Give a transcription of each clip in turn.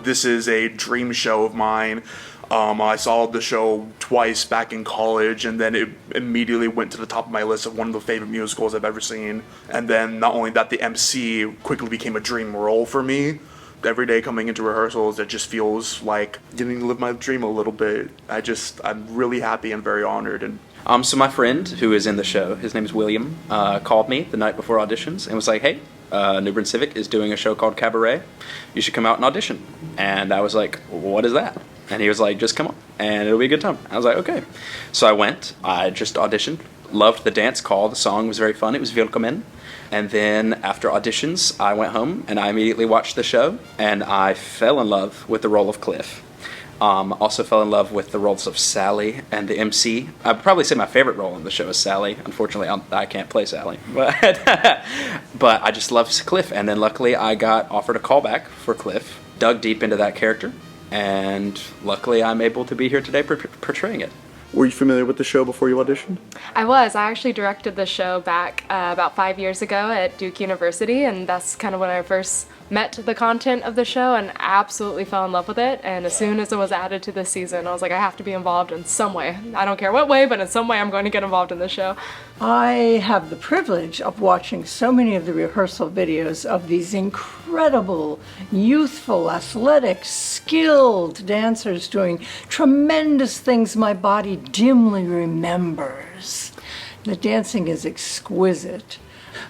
this is a dream show of mine. I saw the show twice back in college, and then it immediately went to the top of my list of one of the favorite musicals I've ever seen. And then not only that, the MC quickly became a dream role for me. Every day coming into rehearsals, it just feels like getting to live my dream a little bit. I'm really happy and very honored. And so my friend who is in the show, his name is William, called me the night before auditions and was like, hey, New Bern Civic is doing a show called Cabaret. You should come out and audition. And I was like, what is that? And he was like, just come on, and it'll be a good time. I was like, okay. So I went, I just auditioned, loved the dance call, the song was very fun, it was Willkommen. And then after auditions, I went home and I immediately watched the show, and I fell in love with the role of Cliff. Also fell in love with the roles of Sally and the MC. I'd probably say my favorite role in the show is Sally. Unfortunately, I can't play Sally. But I just love Cliff, and then luckily I got offered a callback for Cliff, dug deep into that character, and luckily I'm able to be here today portraying it. Were you familiar with the show before you auditioned? I was. I actually directed the show back about 5 years ago at Duke University, and that's kind of when I first met the content of the show and absolutely fell in love with it. And as soon as it was added to this season, I was like, I have to be involved in some way. I don't care what way, but in some way I'm going to get involved in the show. I have the privilege of watching so many of the rehearsal videos of these incredible, youthful, athletic, skilled dancers doing tremendous things my body dimly remembers. The dancing is exquisite.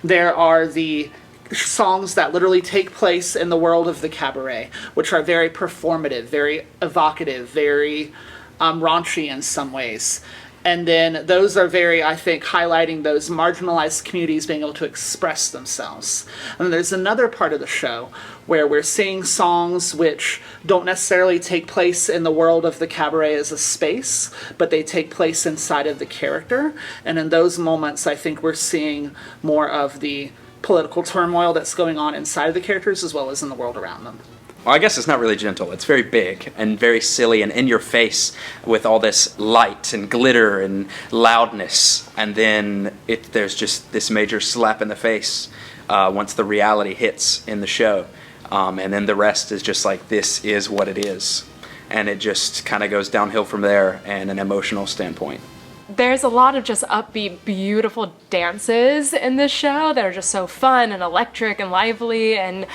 There are the songs that literally take place in the world of the cabaret, which are very performative, very evocative, very raunchy in some ways. And then those are very, I think, highlighting those marginalized communities being able to express themselves. And there's another part of the show where we're seeing songs which don't necessarily take place in the world of the cabaret as a space, but they take place inside of the character. And in those moments, I think we're seeing more of the political turmoil that's going on inside of the characters as well as in the world around them. Well, I guess it's not really gentle. It's very big and very silly and in your face with all this light and glitter and loudness. And then there's just this major slap in the face once the reality hits in the show. And then the rest is just like, this is what it is. And it just kind of goes downhill from there in an emotional standpoint. There's a lot of just upbeat, beautiful dances in this show that are just so fun and electric and lively, and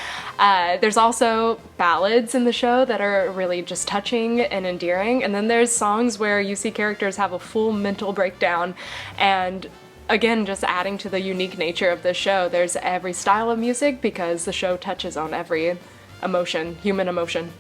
there's also ballads in the show that are really just touching and endearing, and then there's songs where you see characters have a full mental breakdown, and again, just adding to the unique nature of this show. There's every style of music because the show touches on every emotion, human emotion.